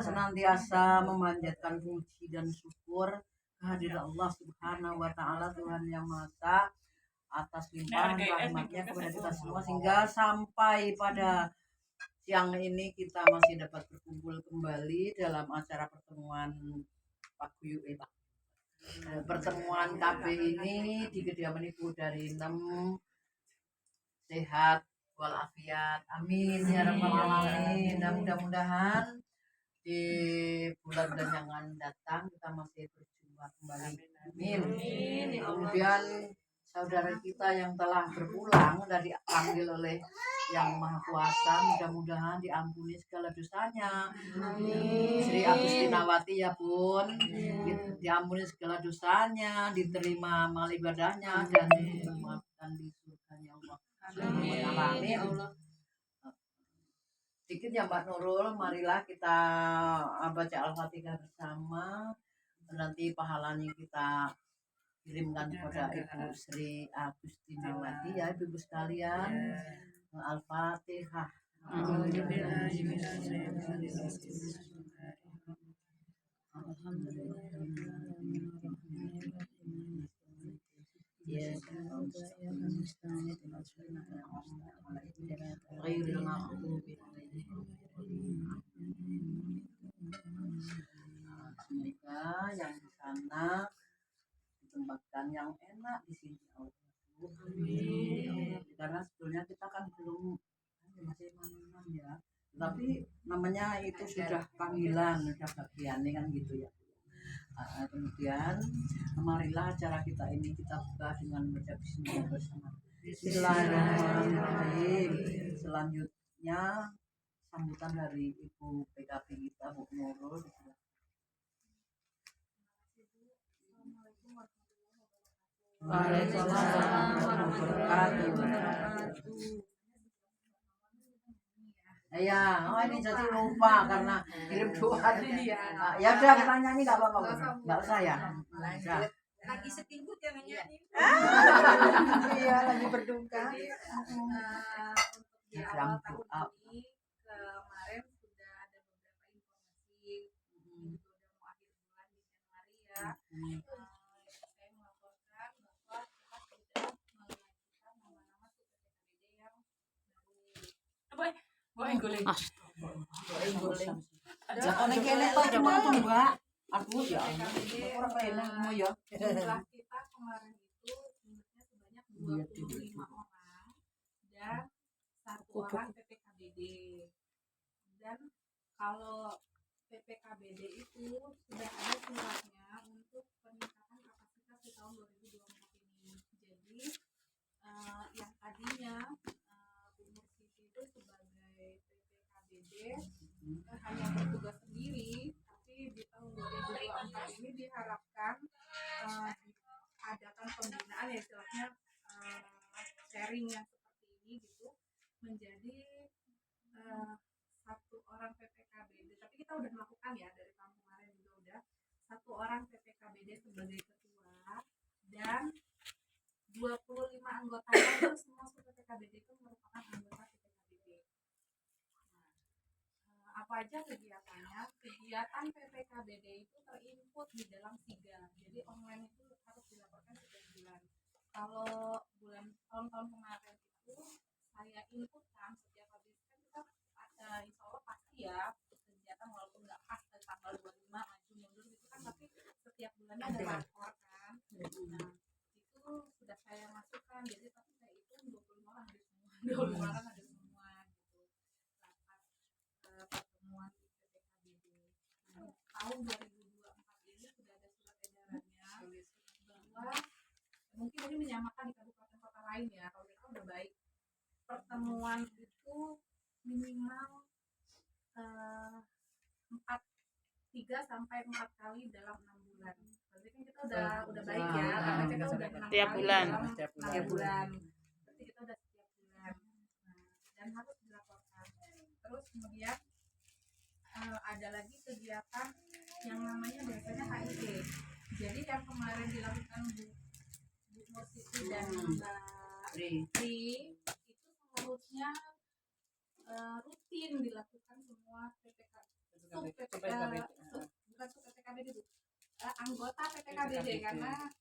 senantiasa memanjatkan puji dan syukur kehadiran Allah Subhanahu wa Ta'ala, Tuhan yang Maha Esa, atas limpahan rahmatnya kepada kita semua, sehingga sampai pada siang ini kita masih dapat berkumpul kembali dalam acara pertemuan pertemuan KB ini di kediaman Ibu dari 6 sehat walafiat, amin ya rabbal alamin. Dan mudah-mudahan di bulan-bulan yang akan datang kita masih berjumpa kembali, amin. Kemudian saudara kita yang telah berpulang dan diambil oleh Yang Maha Kuasa, mudah-mudahan diampuni segala dosanya. Sri Agustinawati ya Bun, diampuni segala dosanya, diterima amal ibadahnya, dan dimaafkan di surganya Allah. Amin. Sedikit ya Mbak Nurul, marilah kita baca Al-Fatihah bersama. Nanti pahalanya kita kirimkan kepada Ibu Sri Agustinawati ya Ibu sekalian. Al-Fatihah. Semoga yang di sana ditempatkan yang enak di sini. Amin. Karena sebetulnya kita kan belum masih mantan ya, tapi namanya itu sudah panggilan, sudah bagian kan gitu ya. Kemudian marilah acara kita ini kita buka dengan baca bismillah bersama. Bismillahirrahmanirrahim. Selanjutnya sambutan dari Ibu PKB kita Bu Nurul. Waalaikumsalam warahmatullahi wabarakatuh. Ya, ini jadi lupa karena kirim doa. Ya udah nyanyi nggak apa-apa, nggak usah ya. Lagi setinggut yang nyanyi. Iya, lagi berduka. Untuk di awal tahun ini kemarin sudah ada beberapa informasi juga udah mau akhir bulan di Januari ya. Saya melaporkan bahwa kita sudah mengajukan nama-nama PPKBD yang baru. Boleh golek. Boleh. Jangan kene Pak, jangan tuh Mbak. Aku ya. Ora enak mau ya. Jumlah kita kemarin itu jumlahnya sebanyak 25 orang dan 1 orang PPKBD. Dan kalau PPKBD itu sudah ada suratnya untuk peningkatan kapasitas di tahun 2024 ini. Jadi yang tadinya Bu Mursiti itu sebagai PPKBD hanya bertugas sendiri, tapi di tahun 2024 ini diharapkan diadakan pembinaan ya istilahnya sharing yang seperti ini gitu menjadi 1 orang PPKBD. Tapi kita udah melakukan ya dari tahun kemarin juga udah 1 orang PPKBD sebagai ketua dan 25 anggotanya itu semua PPKBD itu merupakan anggota PPKBD. Apa aja kegiatannya? Kegiatan PPKBD itu terinput di dalam SIGA. Jadi online itu harus dilaporkan setiap bulan. Kalau bulan tahun-tahun kemarin itu saya inputkan setiap habis kan kita ada insya Allah pasti ya kegiatan walaupun nggak pas tanggal 25 maju mundur gitu kan, tapi setiap bulannya ada lapor kan. Nah itu sudah saya masukkan. Jadi tapi saya hitung 25 orang ada semua, 25 orang ada semua gitu. Pertemuan di PPKBD tahun 2024 ini sudah ada surat edarannya bahwa mungkin ini menyamakan di kabupaten kota lain ya. Kalau kita udah baik pertemuan itu minimal 3 sampai 4 kali dalam 6 bulan. Berarti kan kita udah baik ya, karena kita udah 6 tiap kali bulan. dalam 6 bulan. Berarti kita udah setiap bulan. Dan harus dilaporkan. Terus kemudian ada lagi kegiatan yang namanya biasanya HIT. Jadi yang kemarin dilakukan Bu Mursiti dan Mbak Tri itu seharusnya rutin dilakukan semua bukan sub PPKBD Bu, anggota PPKBD karena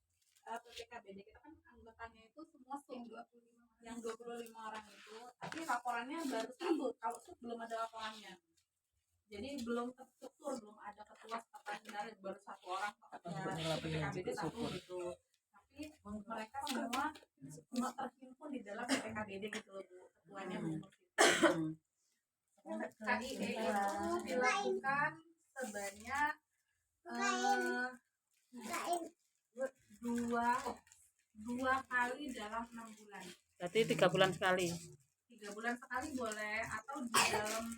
PPKBD kita kan anggotanya itu semua sub yang 25 orang itu, tapi laporannya baru satu. Kalau sub belum ada laporannya, jadi belum terstruktur, belum ada ketua sekretaris, baru satu orang PPKBD satu gitu. Tapi mereka semua terhimpun di dalam PPKBD gitu loh Bu, ketuanya Bu. KIE itu dilakukan sebanyak dua kali dalam 6 bulan. Berarti 3 bulan sekali. 3 bulan sekali boleh, atau di dalam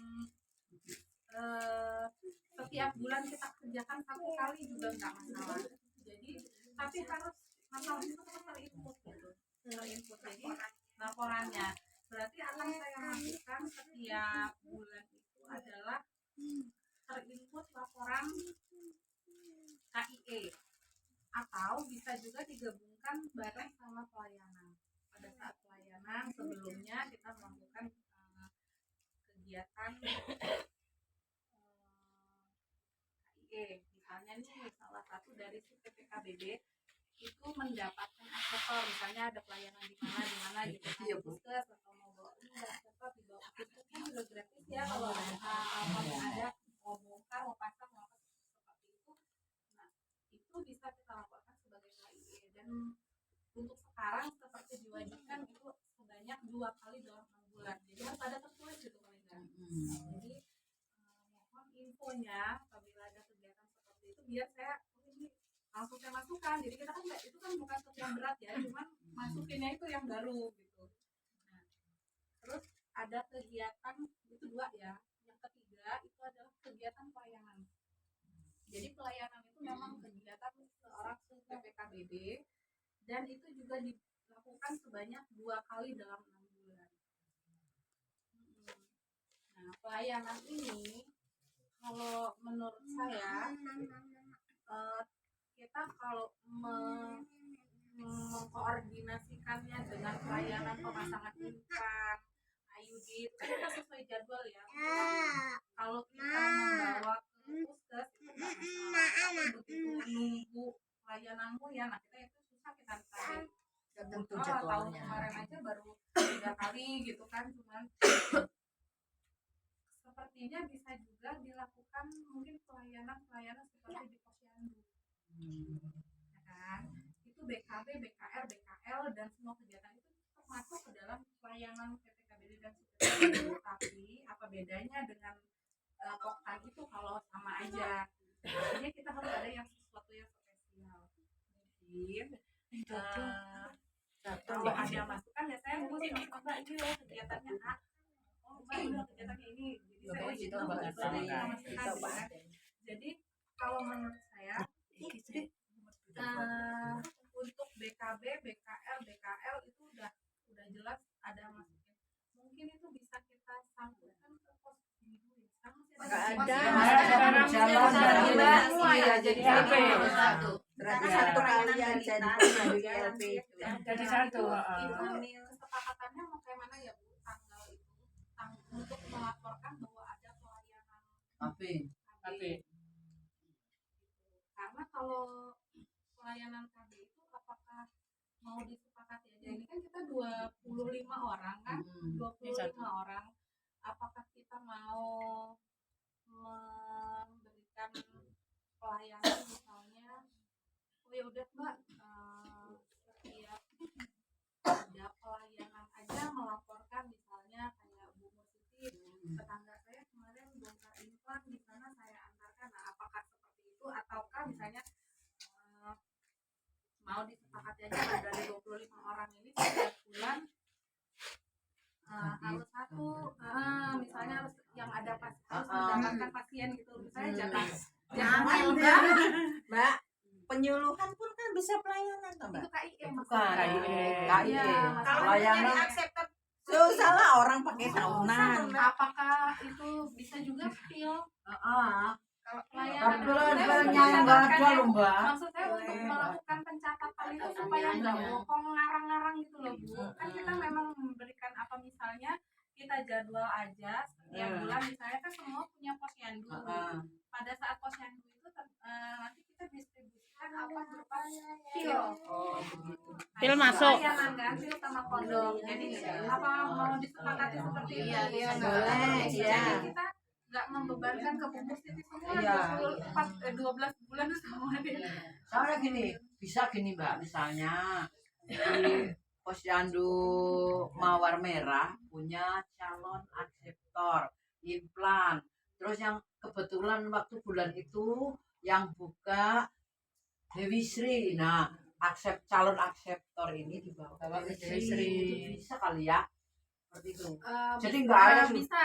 setiap bulan kita kerjakan 1 kali juga nggak masalah. Jadi tapi harus masalah itu terinput gitu, terinput. Jadi laporannya berarti akan saya lakukan setiap bulan itu adalah terinput laporan KIE, atau bisa juga digabungkan bareng sama pelayanan. Pada saat pelayanan sebelumnya kita melakukan kegiatan KIE. Misalnya nih salah satu dari PPKBD itu mendapatkan aksesoris, misalnya ada pelayanan di mana gitu, kayak puskes atau mau bawa ini aksesoris dibawa puskes kan juga gratis ya, kalau ada mau bongkar mau pasang mau apa seperti itu. Nah itu bisa kita laporkan sebagai KIE, dan untuk sekarang seperti diwajibkan itu sebanyak 2 kali dalam 6 bulan. Jadi harus ada tertulis gitu paling nggak. Jadi mohon infonya apabila ada kegiatan seperti itu biar saya ini langsung saya masukkan. Jadi kita kan itu kan bukan sesuatu yang berat ya, cuman masukinnya itu yang baru gitu. Nah, terus ada kegiatan itu 2 ya. Yang ketiga itu adalah kegiatan pelayanan. Jadi pelayanan itu memang kegiatan seorang PPKBD, dan itu juga dilakukan sebanyak 2 kali dalam 6 bulan. Nah, pelayanan ini kalau menurut saya kita kalau mengkoordinasikannya dengan pelayanan pemasangan infan, IUD, kan kita sesuai jadwal ya. Kalau kita membawa ke puskes itu nggak masalah, tapi begitu nunggu pelayananmu ya, nah kita itu susah kita tarik. Tentu Tahun jadwalnya. kemarin aja baru 3 kali gitu kan, cuman sepertinya bisa juga dilakukan mungkin pelayanan seperti di posyandu. Ya kan? Itu BKB, BKR, BKL dan semua kegiatan itu termasuk ke dalam pelayanan PPKBD dan PPKBD. Tapi apa bedanya dengan Poktan itu kalau sama aja? Jadi kita harus ada yang sesuatu yang spesial. Mungkin kalau ada masukan ya saya mesti coba aja ya kegiatannya A. Oh, udah kegiatannya ini. Jadi saya masukan. Jadi kalau menurut saya untuk BKB, BKR, BKL itu udah jelas ada masukin. Mungkin itu bisa kita sambungkan ke pos ini dulu. Nggak ada. Jalan semua ya jadi LP. satu. Berarti satu kalian jadi LP. Jadi satu. Itu kesepakatannya mau kayak mana ya Bu, tanggal itu untuk melaporkan bahwa ada pelayanan Tapi KB. Karena kalau pelayanan KB itu apakah mau disepakati aja, ini kan kita 25 orang kan, 25 orang, apakah kita mau memberikan pelayanan misalnya, oh ya udah Mbak, setiap ada pelayanan aja melaporkan, misalnya kayak Bu Musiti, tetangga saya kemarin bongkar infan di sana saya antarkan. Nah apakah seperti itu, ataukah misalnya mau disepakati aja dari 25 orang ini setiap bulan harus satu, misalnya harus yang ada harus mendapatkan pasien gitu, misalnya jatah Mbak, penyuluhan pun kan bisa pelayanan toh, Mbak. itu KIE bukan Iya, Kalau pelayanan accepted salah orang pakai tahunan. apakah itu bisa juga skill kalau pelayanan yang nggak ada loh Mbak. maksud saya untuk melakukan pencatatan itu supaya nggak bohong ngarang-ngarang gitu loh Bu. Kan kita memang memberikan apa, misalnya kita jadwal aja setiap bulan, misalnya kan semua punya posyandu posyandu. Ah, Pada saat posyandu itu nanti kita distribusikan apa berupa pil. oh begitu. Pil Nah, masuk. layanan kan, pil sama kondom. Jadi apa mau disepakati seperti itu? Iya, Enggak. boleh, iya. Jadi kita nggak membebankan ke Bu Siti semua Iya. 12 bulan sama dia. Soalnya gini, bisa gini Mbak, misalnya di Posyandu Mawar Merah punya calon akseptor implan. Terus yang kebetulan waktu bulan itu yang buka Dewi Sri. Nah, calon akseptor ini dibawa ke Dewi Sri. Itu bisa kali ya? Seperti itu. Jadi nggak ada bisa,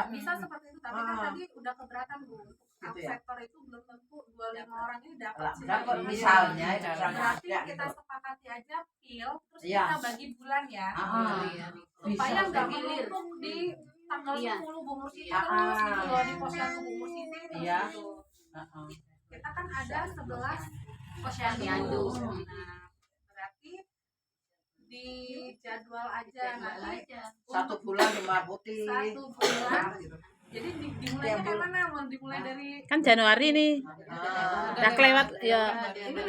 bisa seperti itu. Tapi kan tadi udah keberatan Bu. Gitu ya? Sektor itu belum tentu 25 orang ini dapat. Lah, dapat misalnya, berarti ada kita gitu. sepakati aja pil, terus Iya. kita bagi bulan ya. Bisa. Supaya nggak menumpuk di tanggal 10 Bu Mursiti Ah, terus ah. gitu loh, di posyandu Bu Mursiti terus Iya. gitu. Heeh. Kita kan ada 11 posyandu. Nah, berarti di jadwal aja nanti Satu bulan 5 putih. 1 bulan. Jadi dimulainya kayak mana? Mau dimulai dari Kan Januari nih. Ah. Udah kelewat ya. ini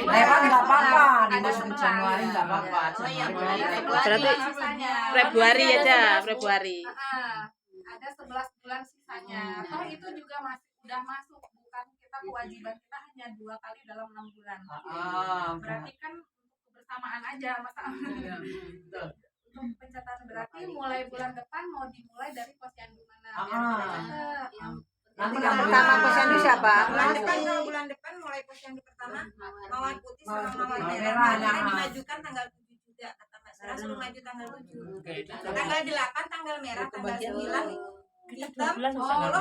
Lewat nggak apa-apa, di Ada musim 11. Januari nggak apa-apa. Oh iya, Januari boleh. nggak apa-apa. Berarti sisanya. Februari Ada aja, 11 Februari. Ada 11 bulan sisanya. Toh itu juga masih udah masuk, bukan kita kewajiban kita hanya 2 kali dalam 6 bulan. Berarti kan untuk kebersamaan aja masa. Betul. Untuk pencatatan berarti mulai bulan depan mau dimulai dari posyandu mana? Nanti Bulan kamu pertama posyandu siapa? Bulan depan, kalau bulan depan mulai posyandu pertama Mawar Putih sama Mawar Mawar Merah. Merah, Kemarin nah. dimajukan tanggal 7 juga, kata Mbak Sarah suruh maju tanggal 7. Tanggal 8 tanggal merah, tanggal 9 hitam, lo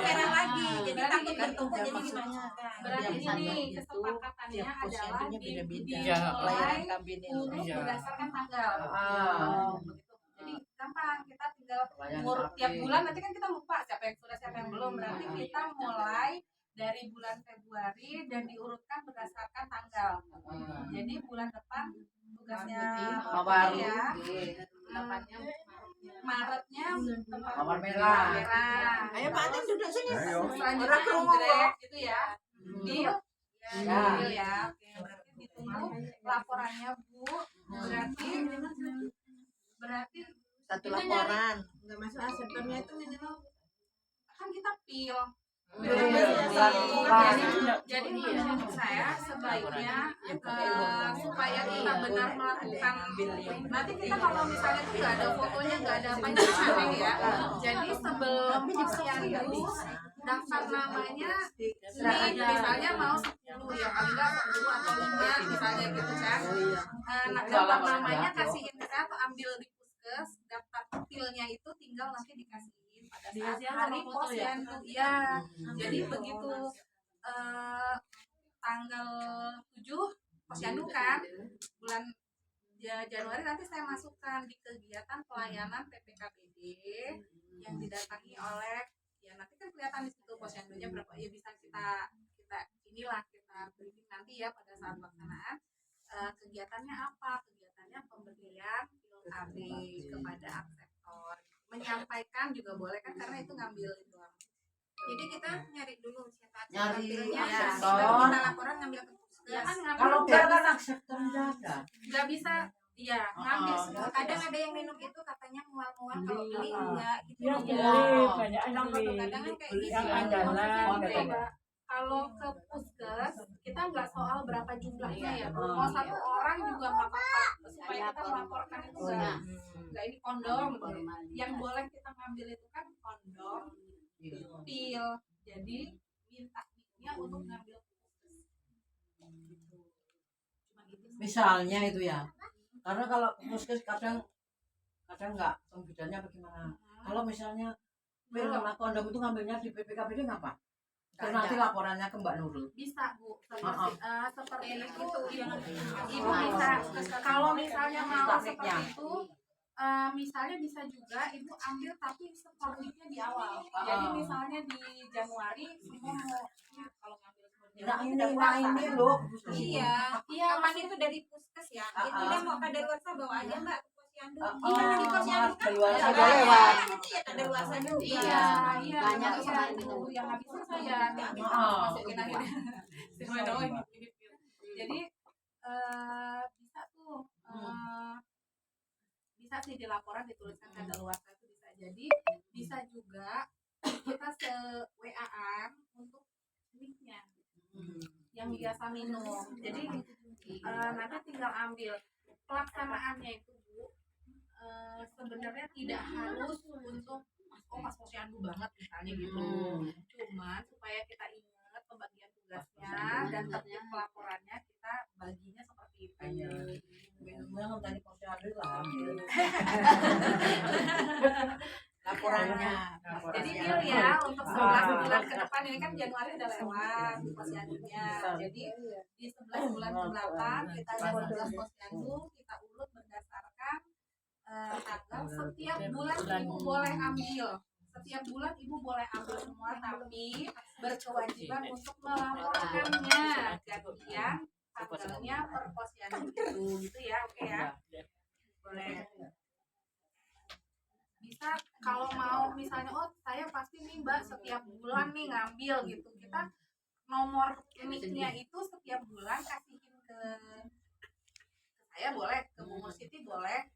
merah lagi. Jadi takut bertumpuk jadi dimajukan. Berarti ini kesepakatannya adalah Iya, dimulai kabin ini. urut berdasarkan tanggal. Begitu. Jadi gampang, kita tinggal ngurut tiap bulan, nanti kan kita lupa siapa yang sudah siapa yang belum. Berarti kita mulai dari bulan Februari dan diurutkan berdasarkan tanggal. Jadi bulan depan tugasnya Mawar ya. Putih. Maretnya Mawar Merah. Ayo Pak Atin duduk sini. Selanjutnya Orang kerungu Anggrek gitu ya. Deal. Ya. Deal ya. Oke, berarti ditunggu laporannya Bu. Berarti Satu Itu laporan. Enggak masuk akseptornya itu minimal kan kita pil. Bulan. Jadi menurut saya sebaiknya supaya kita benar melakukan, nanti kita kalau misalnya itu nggak ada fotonya, nggak ada apa-apa ya. Jadi sebelum posyandu daftar namanya, nih, misalnya mau 10 ya, paling nggak 10 atau 5 misalnya gitu kan. Nah, daftar namanya kasihin ke saya atau ambil di puskes, daftar pilnya itu tinggal nanti dikasihin pada saat hari posyandu ya. Jadi begitu tanggal 7 posyandu kan bulan Januari, nanti saya masukkan di kegiatan pelayanan PPKBD yang didatangi oleh, ya nanti kan kelihatan di situ posyandunya berapa, ya bisa kita briefing nanti ya pada saat pelaksanaan. Kegiatannya apa? Kegiatannya pemberian pil KB kepada akseptor, menyampaikan juga boleh kan, karena itu ngambil itu. jadi kita nyari dulu siapa Nyari pilnya, akseptor. baru kita laporan ngambil ke puskes. Ya kan ngambil, Kalau nggak enggak kan bisa, akseptor nggak ada. nggak bisa, iya ngambil semua. Kadang ada yang minum itu katanya mual-mual, kalau beli enggak gitu. Ya, loh. boleh, banyak yang Kadang beli. kadang kan kayak gitu. Yang andalan, Maksudnya gini, Mbak, kalau ke puskes kita nggak soal berapa jumlahnya ya, Bu. Mau 1 orang juga nggak apa-apa, supaya kita melaporkan itu nggak ini kondom. Yang boleh kita ngambil itu kan kondom, pil. Jadi minta pilnya untuk ngambil ke puskes. Cuma gitu. Misalnya itu ya. Karena kalau puskes kadang nggak pembidannya bagaimana. Kalau misalnya pil sama kondom itu ngambilnya di PPKBD ngapa? Terus nanti laporannya ke Mbak Nurul. Bisa Bu, seperti itu ibu bisa. Kalau misalnya mau seperti itu, misalnya bisa juga ibu ambil tapi sportiknya di awal. Jadi misalnya di Januari semua mau kalau ngambil sportiknya Nah ini, udah nah puasa. ini loh. Iya, Iya, kapan itu dari puskes ya. Jadi dia mau kadaluarsa bawa aja Mbak ke posyandu. Oh, Gimana di posyandu kan? keluarga ada lewat. itu ya ada luasa juga. Iya, iya, banyak iya, selain itu itu. yang nggak bisa saya masukin akhirnya. Jadi bisa tuh bisa sih di laporan dituliskan kadaluarsa itu bisa. Jadi bisa juga kita se WA-an untuk mic-nya yang biasa minum. Jadi nanti tinggal ambil pelaksanaannya itu Bu. Sebenarnya tidak harus untuk pas posyandu banget misalnya gitu. Cuman supaya kita ingat pembagian tugasnya dan tertib pelaporannya kita baginya seperti itu. Memang tadi posyandu lah. Laporannya. Jadi deal ya untuk 11 bulan ke depan ini kan Januari udah lewat posyandunya. Jadi di 11 bulan ke belakang kita ada 11 posyandu, kita urut berdasarkan tanggal. Setiap bulan ibu boleh ambil. Setiap bulan ibu boleh ambil semua, tapi berkewajiban untuk melaporkannya gantian tanggalnya per posyandu itu, gitu ya, oke ya? Boleh. Bisa kalau mau misalnya saya pasti nih Mbak setiap bulan nih ngambil gitu, kita nomor mic-nya itu setiap bulan kasihin ke saya boleh, ke Bu Siti boleh,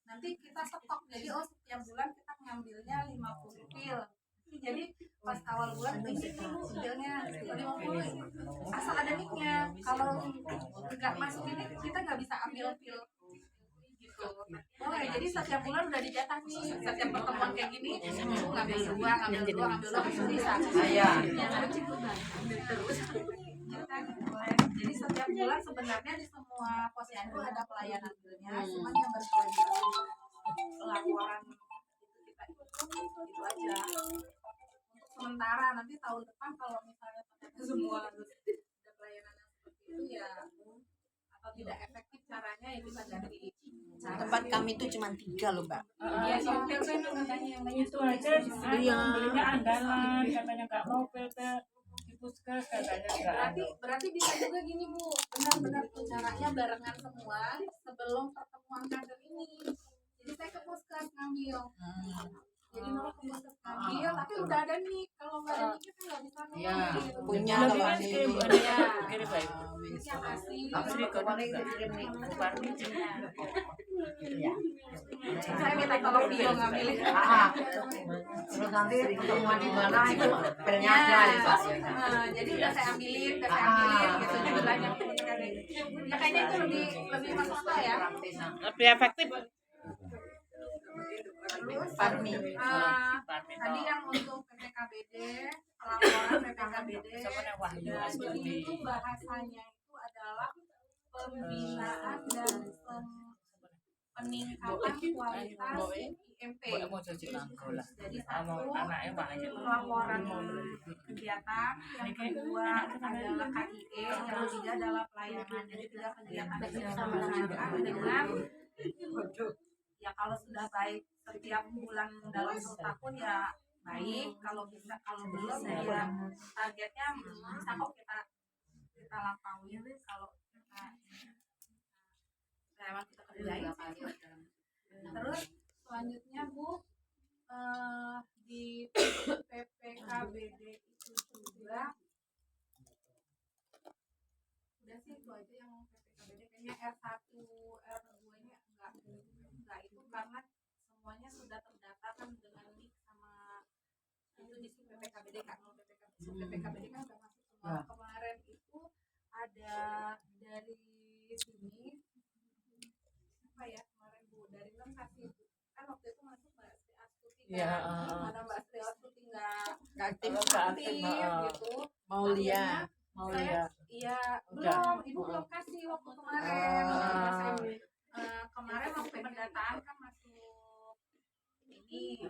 nanti kita stok jadi setiap bulan kita ngambilnya 50 pil. Jadi pas awal bulan ini Bu pilnya 50 asal ada mic-nya. Kalau nggak masuk ini kita nggak bisa ambil pil gitu. Boleh, jadi setiap bulan udah dijatah nih, setiap pertemuan kayak gini ngambil dua bisa. Iya. Terus jadi setiap bulan sebenarnya di semua posyandu ada pelayanan bilnya, cuma yang berkewajiban laporan kita itu aja untuk sementara. Nanti tahun depan kalau misalnya ternyata semua ada pelayanan yang seperti itu ya atau tidak efektif caranya ya bisa ganti. Tempat kami itu cuma 3 loh, Mbak. Iya, sopir itu katanya yang Itu aja belinya andalan, katanya nggak mau filter di puskes, katanya nggak. Berarti bisa juga gini Bu, benar-benar tuh caranya barengan semua sebelum pertemuan kader ini. Jadi saya ke puskes ngambil. Jadi Nurul ke puskes ngambil, tapi udah ada nih. Kalau nggak ada nih kita nggak bisa ngambil. Iya. Punya Lagi kalau kan ini. kirim ada kirim baik. Yang asli. Asli kemarin kirim nih, Bupati. Saya minta tolong Dio ngambilin. Terus nanti pertemuan di mana itu pilnya Ya, ada ya, Pak. jadi udah saya ambilin gitu jumlahnya. Ya kayaknya itu lebih masuk akal ya. Lebih efektif. Terus Parmi. tadi yang untuk PPKBD, pelaporan PPKBD, itu bahasanya itu adalah pembinaan dan peningkatan kualitas IMP. Jadi satu pelaporan kegiatan, yang kedua adalah KIE, yang ketiga adalah pelayanan. Jadi 3 kegiatan yang dilaksanakan dengan ya kalau sudah baik setiap bulan dalam setahun ya baik, kalau belum ya targetnya bisa kok kita lampaui kalau kita memang kita kerjain. Terus selanjutnya Bu, di PPKBD itu juga udah sih itu aja yang PPKBD. Kayaknya R1 R2 nya enggak itu karena semuanya sudah terdata kan dengan NIK sama itu di PPKBD kan. PPKBD kan udah masuk semua. Kemarin itu ada dari sini apa ya kemarin Bu, dari NEM kasih kan waktu itu masuk Mbak Sri Astuti kan. Mana Mbak Sri Astuti nggak aktif gitu. Maulia. Iya, belum, Ibu belum kasih waktu kemarin. Kemarin waktu pendataan kan masuk ini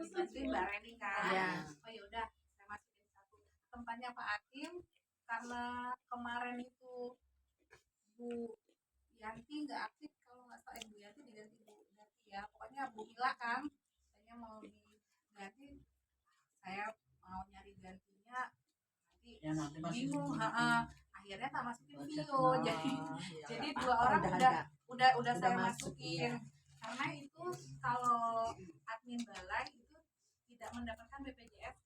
dibantuin Mbak Reni kan. Oh ya udah, saya masukin satu. Tempatnya Pak Akim karena kemarin itu Bu Yanti nggak aktif, kalau nggak salah Bu Yanti diganti Bu Yanti ya. Pokoknya Bu Mila kan, saya mau diganti, saya mau nyari gantinya. Nanti bingung, akhirnya tak masukin Vio, jadi 2 orang udah saya masukin. karena itu kalau admin balai itu tidak mendapatkan BPJS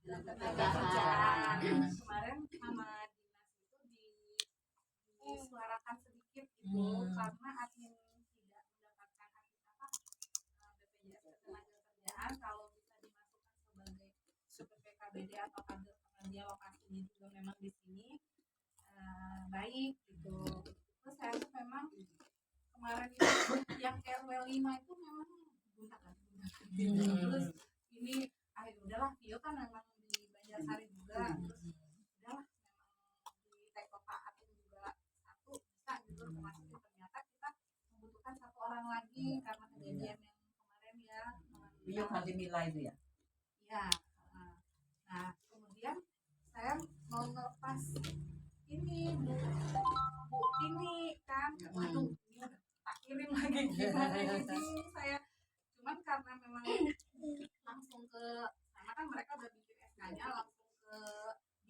ketenagakerjaan. Kemarin sama dinas itu disuarakan sedikit gitu karena admin tidak mendapatkan BPJS ketenagakerjaan, kalau bisa dimasukkan sebagai PPKBD atau kader pekerja lokasinya juga memang di sini baik gitu. Terus saya tuh memang kemarin itu yang RW 5 itu memang gunakan. Terus ini udahlah Vio kan memang di Banjarsari juga, terus udahlah memang di Teko Taat juga satu bisa gitu termasuk, ternyata kita membutuhkan satu orang lagi karena kejadian yang kemarin ya. Vio kali Mila itu ya. Iya. Nah kemudian saya mau ngelepas ini bu ini kan, waduh ini tak kirim lagi gimana ini saya, cuman karena memang langsung ke sana kan mereka udah bikin SK-nya, langsung ke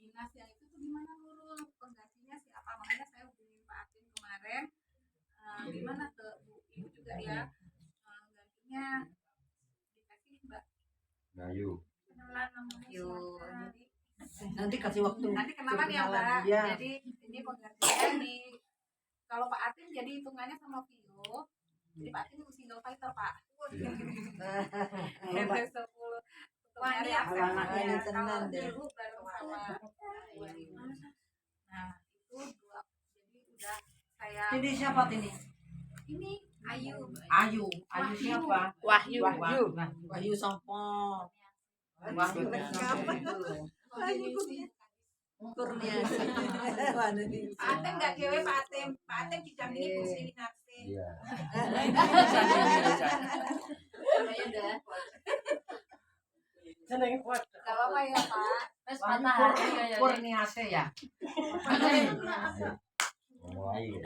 dinas yang itu tuh gimana Nurul penggantinya siapa, makanya saya hubungin Pak Atin kemarin gimana ke Bu Ibu juga ya gantinya dikasih Mbak Gayu. kenalan namanya siapa. Nanti kasih waktu. Nanti kenalan ya Mbak. Ya. Jadi ini penggantinya di kalau Pak Atin jadi hitungannya sama Vio. Jadi Pak Atin single fighter Pak. RW 10. Wah ini anak-anak ini tenan deh. Dulu bareng sama nah itu dua. Jadi udah saya. Ini siapa ini? Ini Ayu. Ayu siapa? Wahyu. Wahyu Sopo. Wahyu siapa? Kurnia. Pak Atem nggak cewek Pak Atem. Pak Atem didampingi Bu Sri Narsi. Iya. Kalau apa ya Pak? Terus patah hati ya. Kurniase ya. Ngomong aja.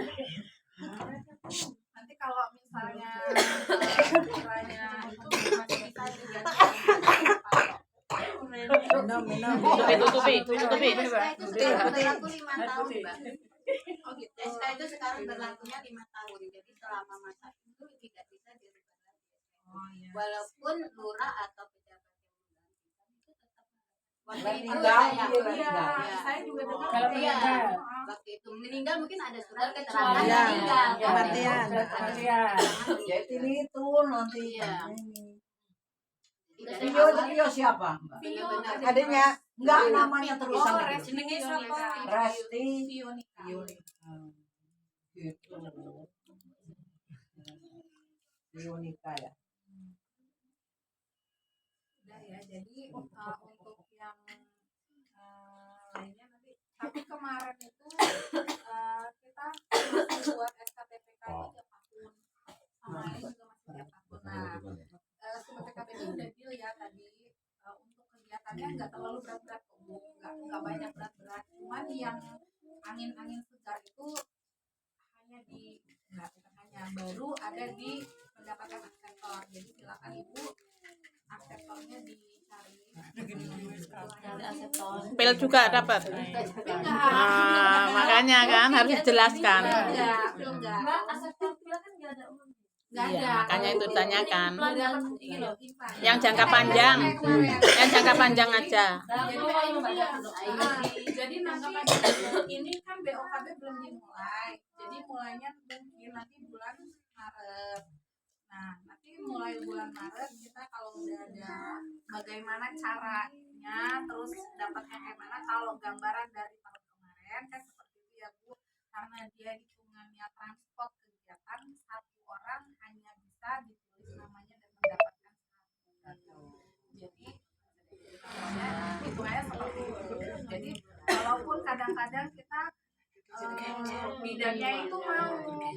Nanti kalau misalnya itu masih bisa diganti Minum. Tutupi. Aku 5 tahun Putih. Mbak. Oh gitu. SK itu sekarang berlakunya 5 tahun. Jadi selama masa itu tidak bisa dirubah lagi. Oh iya. Walaupun lurah atau pejabat yang menggantikan itu tetap. Waktu itu Meninggal, saya, Iya, saya juga dengar. Kalau Iya. meninggal. Waktu itu meninggal mungkin ada surat Kecuali keterangan Iya, meninggal. kematian. Kematian. Jadi itu nanti. Iya. Vio siapa? Vio Adanya enggak namanya Oh, tulisan Resti Jenenge siapa? Resti Fionika. Gitu. Vionika ya. Udah ya, jadi untuk yang lainnya nanti. Tapi kemarin itu kita masih buat SKPPK itu tiap tahun. Sama ini juga masih tiap tahun. Nah, SKPPK itu udah deal ya tadi untuk kegiatannya nggak terlalu berat-berat kok Bu, nggak banyak berat-berat. Cuman yang angin-angin segar itu hanya baru ada di pendapatan akseptor. Jadi silakan Ibu akseptornya dicari. Pil juga dapat. Makanya kan harus dijelaskan. Enggak, akseptor pil kan nggak ada umum. Nggak Iya, ada. makanya itu tanyakan. Iya. Yang jangka panjang. Yang jangka panjang aja. Jadi nanti ini kan BOKB belum dimulai. Jadi mulainya mungkin nanti bulan Maret. Nah, nanti mulai bulan Maret kita kalau udah ada bagaimana caranya, terus dapatnya kayak mana, kalau gambaran dari tahun kemarin kan seperti itu ya Bu, karena dia hitungannya transport kegiatan, satu orang hanya bisa ditulis namanya dan mendapatkan satu. Jadi hitungannya seperti itu. Jadi walaupun kadang-kadang kita bidannya itu mau ibu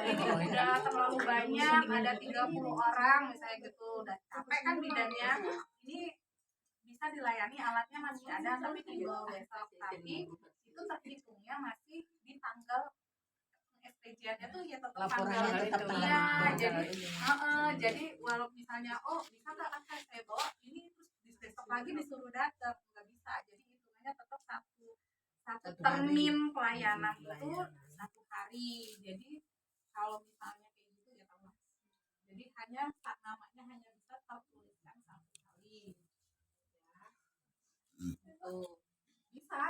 ini udah terlalu banyak, ada 30 orang misalnya gitu, udah capek kan bidannya, ini bisa dilayani, alatnya masih ada tapi dibawa besok, tapi itu terhitungnya masih di tanggal SPJ-nya tuh ya tetap Laporannya tanggal tetap itu. tanggal. Iya, jadi walau misalnya bisa nggak kan saya bawa ini terus besok lagi disuruh datang, nggak bisa, jadi hitungannya tetap satu termin pelayanan itu 1 hari. Jadi kalau misalnya kayak gitu ya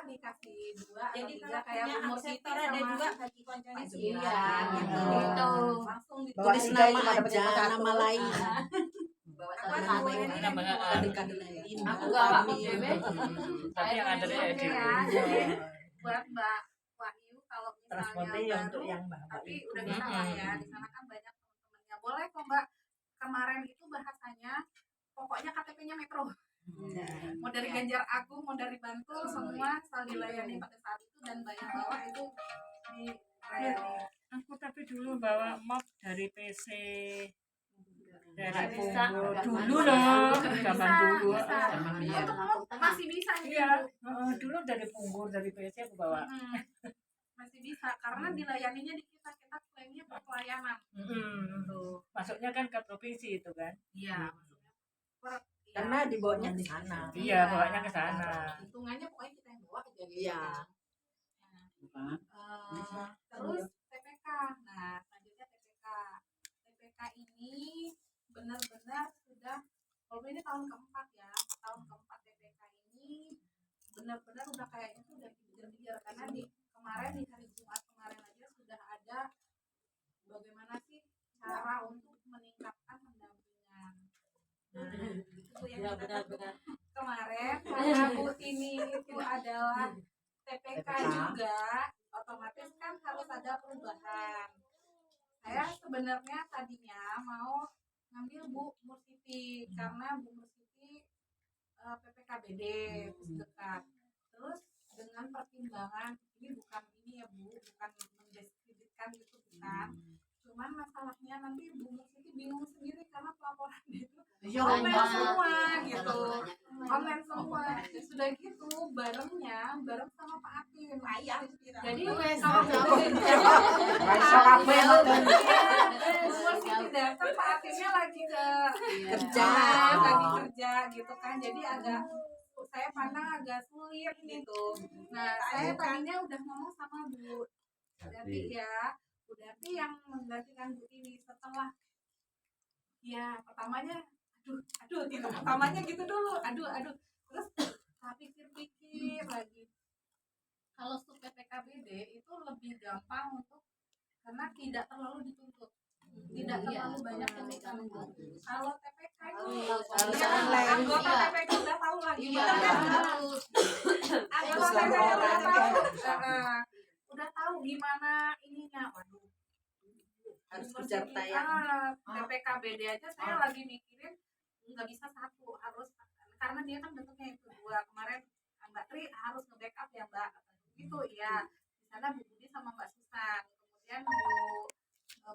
dikasih 2 atau Jadi 3 kalau kayak punya umur Siti aksetor ada sama 2 bagi konconya Pak sembilan Julian gitu. gitu. Langsung Tulis ditulis nama ada aja, satu. nama lain. Bawa Aku tanda ada tangan. dua ini dan Namanya, dua. Kado-kado lain. Aku gak Pak Pamir. Bebe. Tapi yang ada Oke di ya, jadi buat Mbak Wahyu kalau misalnya Transportnya ya untuk baru yang bawa tapi itu. udah bisa lah ya, di sana kan banyak teman-temannya. Boleh kok Mbak, kemarin itu bahasanya pokoknya KTP-nya Metro. Mau dari Ganjar Agung, mau dari Bantul, semua asal dilayani pada saat itu dan bayar bawah itu dilayani. Aku tapi dulu bawa map dari PC, dari Nggak bisa, Punggol nggak dulu bisa. loh, zaman dulu. Bisa. Iya. Untuk mop masih bisa nih. Iya, dulu dari Punggol, dari PC aku bawa. Masih bisa karena dilayaninya di kita klaimnya per pelayanan. Tuh. Masuknya kan ke provinsi itu kan. Iya, maksudnya Karena dibawanya ke sana. Iya, bawanya ke sana. hitungannya pokoknya kita yang bawa aja gitu. Iya. Terus TPK. Nah, selanjutnya TPK. TPK ini benar-benar sudah kalau ini tahun keempat ya. Tahun keempat TPK ini benar-benar udah kayaknya tuh udah dikejar-kejar karena di kemarin di hari Jumat kemarin aja sudah ada bagaimana sih cara untuk meningkatkan pendampingan. Itu yang kita kemarin karena Bu ini itu adalah TPK juga, otomatis kan harus ada perubahan. Saya sebenarnya tadinya mau ngambil Bu Mursiti karena Bu Mursiti PPKBD dekat. Terus dengan pertimbangan ini bukan ini ya Bu, bukan mendiskreditkan gitu bukan. Cuman masalahnya nanti Bu Mursiti bingung sendiri karena pelaporan itu online semua gitu, online semua. Sudah gitu bareng sama Pak Atim. Jadi kalau Mursiti datang Pak Atimnya lagi Kerja. kerja gitu kan. Jadi agak saya pandang agak sulit gitu. Nah, saya tadinya udah ngomong sama Bu Dati ya, Bu Dati yang menggantikan Bu ini setelah ya pertamanya aduh gitu, pertamanya gitu dulu, aduh terus saya pikir-pikir lagi kalau sub PPKBD itu lebih gampang untuk karena tidak terlalu dituntut, tidak terlalu banyak tuntutan. Kalau TPK itu anggota TPK udah tahu lagi, anggota TPK udah tahu gimana ininya. Waduh, Harus kejar tayang. PPKBD aja saya lagi mikirin nggak bisa satu, harus karena dia kan bentuknya itu 2. Kemarin Mbak Tri harus nge-backup ya Mbak gitu ya. Di sana Bu Budi sama Mbak Susan, kemudian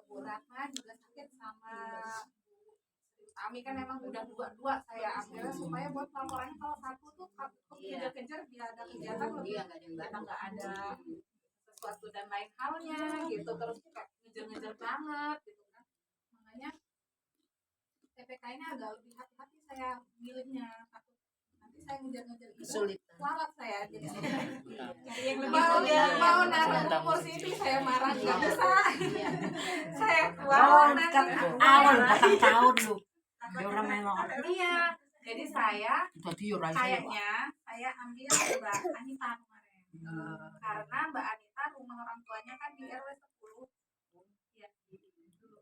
Bu Ratna juga sakit sama Bu Tami kan emang udah 2 saya ambil supaya buat laporannya kalau satu tuh kejar-kejar dia ada kegiatan lebih karena nggak ada sesuatu dan lain halnya gitu, terus kayak ngejar-ngejar banget gitu kan. Makanya TPK ini agak lebih hati-hati saya milihnya, takut nanti saya ngejar-ngejar itu Kesulitan. kualat saya jadi Yang lebih mau naruh umur Siti saya marah nggak bisa. Saya Awal kualat kan nanti awal patang tahun lu. Dia orang melok. iya, jadi saya Tadi yo rasa. kayaknya saya ambil Mbak Anita kemarin. Karena Mbak Anita rumah orang tuanya kan di RW 10. Ya, dulu.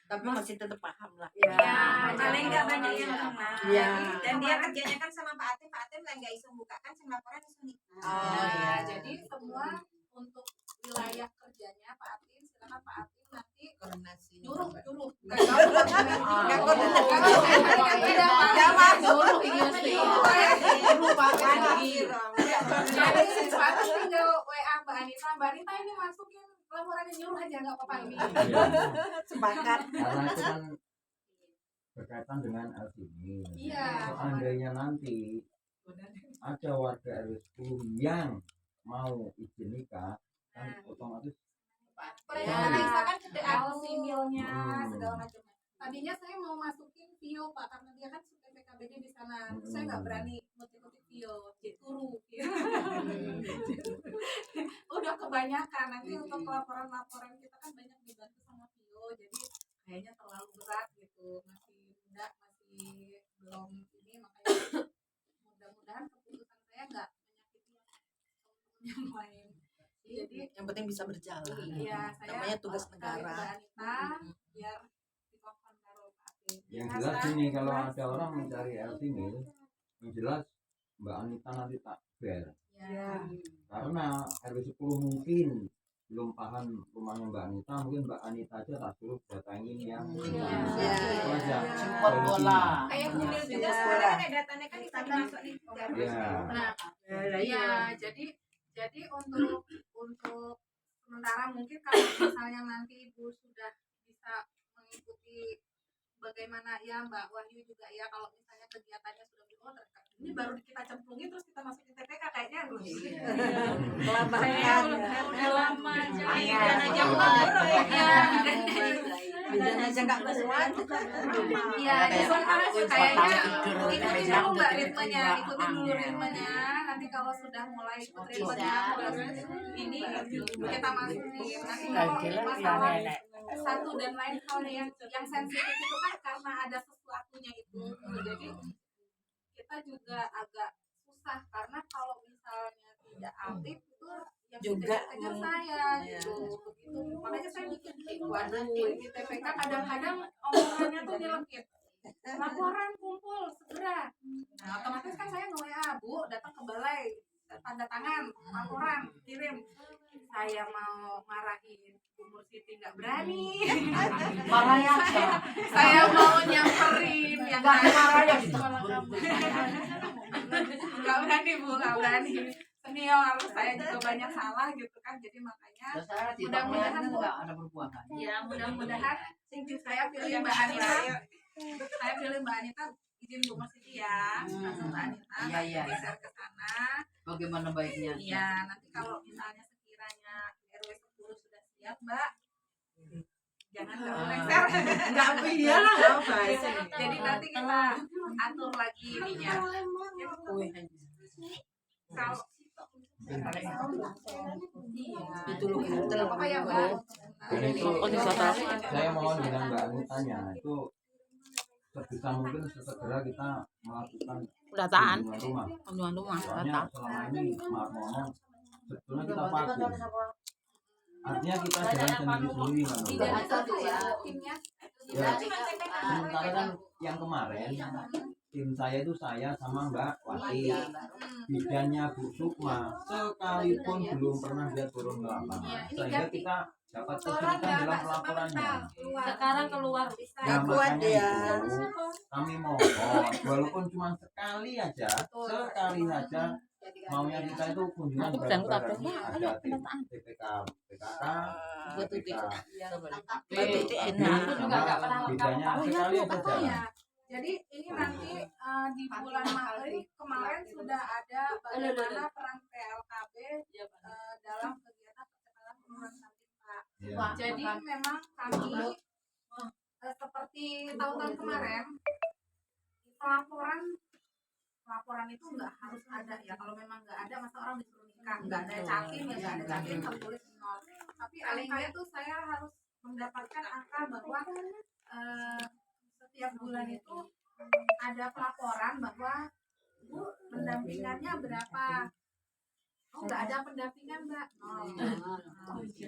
Tapi masih tetap paham lah. Ya, paling nggak banyak yang kenal. Iya. Dan dia kerjanya kan sama Pak Atim lah nggak iseng buka kan sing laporan iseng nih. Nah, jadi semua untuk wilayah kerjanya Pak Atim, silakan Pak Atim nanti Koordinasi. nyuruh. Jadi Pak Atim tinggal WA Mbak Anita ini masukin laporannya nyuruh aja nggak apa-apa ini. Sepakat. Karena itu kan berkaitan dengan LTV. Iya. Seandainya nanti ada warga RW 10 yang mau izin nikah, kan otomatis Perjalanan kan sudah ada similnya Hmm. segala macam. Tadinya saya mau masukin Vio Pak karena dia kan PPKBD di sana. Saya nggak berani ngutip-ngutip Vio, Turu. Udah kebanyakan nanti untuk laporan-laporan kita kan banyak dibantu sama Vio, jadi kayaknya terlalu berat gitu. Masih muda, masih belum ini, makanya mudah-mudahan keputusan saya nggak yang lain. Jadi Yang penting bisa berjalan. iya, saya Namanya tugas cari negara. Mbak Anita biar ditelepon karo Pak Ade. Yang Karena jelas ini kalau ada orang mencari Eltimil, yang jelas Mbak Anita nanti tak bel. ya, Karena RW 10 mungkin belum paham rumahnya Mbak Anita, mungkin Mbak Anita aja tak suruh datangin yang Iya. itu aja. Jemput bola. Kayak mobil juga Iya. sekarang kan datanya kan bisa dimasukin Iya. nah iya, jadi untuk sementara mungkin kalau misalnya nanti Ibu sudah bisa mengikuti bagaimana ya Mbak Wahyu juga ya, kalau misalnya kegiatannya sudah ini baru kita cemplungin terus kita masukin TPK kayaknya belum. Kelamaan. Udah lama jadi Dan aja dan aja nggak kesuat. Iya, kayaknya ikutin dulu Mbak ritmenya, ikutin dulu ritmenya. Nanti kalau sudah mulai ikut ritmenya, ini kita masukin. Nanti kalau masalah satu dan lain hal yang sensitif itu kan karena ada sesuatunya itu. Jadi kita juga agak susah karena kalau misalnya tidak aktif itu yang Juga, kejar saya gitu. Begitu. Makanya saya mikir waduh di TPK kadang-kadang omongannya tuh dilekit. Laporan kumpul segera. Nah, otomatis kan saya nge-WA, Bu, datang ke balai, tanda tangan, laporan, kirim. Saya mau marahin Bu Mursiti nggak berani. Marah ya. Saya mau nyamperin yang Marah ya. nggak berani Bu, nggak berani. Senior, saya juga banyak salah gitu kan, jadi makanya mudah-mudahan Bu, nggak ada perbuatan. ya mudah-mudahan saya pilih Mbak Anita. Saya pilih Mbak Anita, izin Bu Mursiti ya, langsung Mbak Anita, Iya. geser ke sana. Bagaimana baiknya? Iya, nanti kalau misalnya sekiranya RW 10 sudah siap, Mbak, jangan lengser. Nggak iyalah nggak apa. Jadi nanti kita atur lagi ininya. Kalau Itu loh. tidak apa-apa ya, Mbak. Dan itu saya mohon dengan Mbak Anitanya itu sebisa mungkin sesegera kita melakukan Pendataan. kunjungan rumah. Kunjungan rumah. Soalnya selama ini maaf ngomong sebetulnya kita vakum. Artinya kita jalan sendiri-sendiri kan. Tidak ada satu ya timnya. Ya, sementara kan yang kemarin tim saya itu saya sama Mbak Wati, bidannya Bu Sukma sekalipun belum pernah dia turun ke lapangan, sehingga kita dapat kesulitan dalam pelaporannya. Sekarang keluar Ya kuat makanya ya. itu kami mohon walaupun cuma sekali aja, sekali saja maunya kita itu kunjungan bareng-bareng. Ada tim PPK, PKK, PPK, sama bidannya sekali aja jalan. Jadi ini nanti di bulan Maret kemarin sudah ada bagaimana peran PLKB dalam kegiatan percepatan penurunan stunting Pak. Ya. Jadi memang kami seperti tahun-tahun kemarin pelaporan itu nggak harus ada ya. Kalau memang nggak ada, masa orang disuruh nikah nggak ada cakim ya nggak ada cakim tertulis nol. Tapi angka itu saya harus mendapatkan angka bahwa setiap bulan itu ada pelaporan bahwa Bu pendampingannya berapa. Oh nggak ada pendampingan Mbak.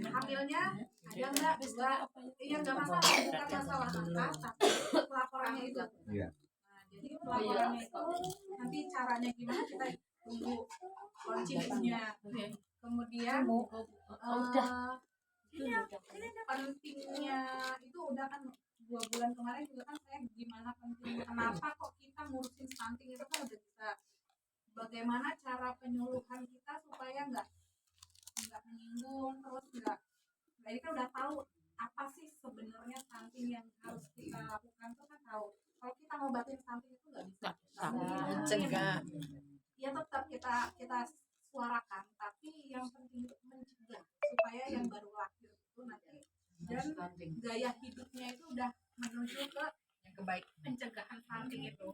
Hamilnya ada Mbak 2. Iya nggak masalah, bukan masalah angka tapi pelaporannya itu. Iya. Nah, jadi pelaporannya itu nanti caranya gimana kita tunggu kuncinya. Kemudian pentingnya itu udah kan 2 bulan kemarin juga kan saya gimana pentingnya, kenapa kok kita ngurusin stunting itu kan udah bisa bagaimana cara penyuluhan kita supaya nggak menyinggung terus nggak ini kan udah tahu apa sih sebenarnya stunting yang harus kita lakukan tuh kan tahu. Kalau kita ngobatin stunting itu nggak bisa Mencegah. ya tetap kita suarakan tapi yang penting itu mencegah supaya yang baru lahir itu nanti dan gaya hidupnya itu udah menuju ke yang kebaik pencegahan stunting itu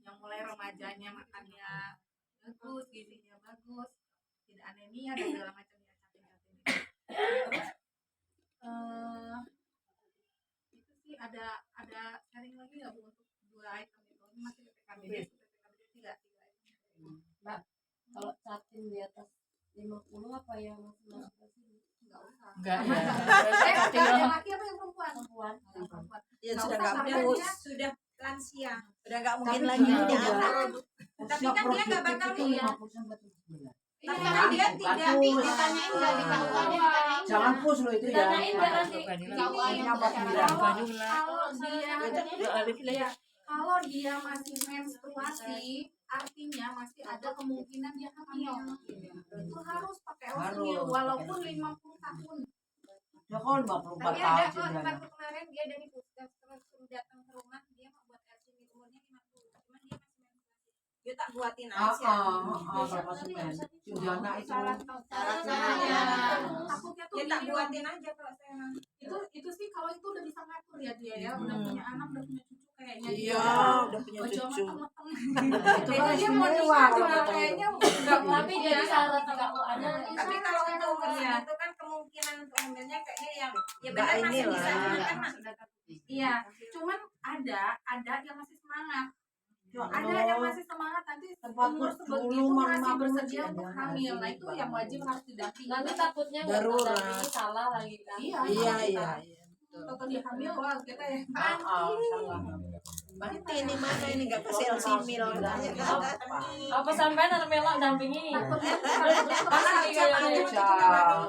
yang mulai remajanya makannya bagus, gizinya bagus, tidak anemia dan segala macam ya cacing-cacing terus itu sih ada sharing lagi nggak Bu untuk 2 item itu ini masih PPKBD 3 item. Mbak, kalau cacing di atas 50 apa yang enggak usah. Enggak ya. Yang laki apa yang perempuan? Perempuan. Ya Nggak sudah usah nggak sampai putus. dia Sudah lansia. Udah nggak mungkin Tapi lagi dia punya juga- anak. Tapi kan dia nggak bakal nikah. 50%. Tapi kan dia tidak ditanyain nggak di KUA-nya ditanyain Jangan nggak? push lo itu ya. Ditanyain nggak nanti? Bukan ini. KUA yang Apa bicara. bilang? Kalau dia kalau dia masih menstruasi, artinya masih ada kemungkinan dia hamil. Itu harus pakai oatmeal Harus. walaupun 50 tahun. Ya kok 54 Tapi ada kok tahun. waktu kemarin dia dari puskes terus suruh datang ke rumah dia mau buat LCD umurnya 50 cuman dia masih menstruasi. Dia tak buatin aja. Berapa semen? Sujana itu. Syaratnya. Takutnya tuh Dia tak gini, buatin aja kalau saya emang. itu sih kalau itu udah bisa ngatur ya dia ya, udah punya anak, udah punya cucu kayaknya. Iya, dia. udah punya Ojo cucu. mateng-mateng. Itu Itu kan dia mau istimewa nikah juga kalau kayaknya itu. nggak Tapi mungkin jadi ya. syarat kalau ada Tapi kalau untuk umurnya itu kan kemungkinan untuk hamilnya kayaknya yang ya Nggak benar masih inilah. bisa cuman kan masih Iya, cuman ada yang masih semangat. Ada yang masih semangat nanti umur sebegitu masih bersedia untuk hamil. Nah itu yang wajib harus didampingi. nanti takutnya nggak Darurat. mendampingi salah lagi kan. Iya, Iya. Toto dia hamil, wah kita ya. Berarti ini mana ini nggak kasih LC mil. Apa sampai anak melak dampingi? Takutnya Pasti kayaknya. Ciao.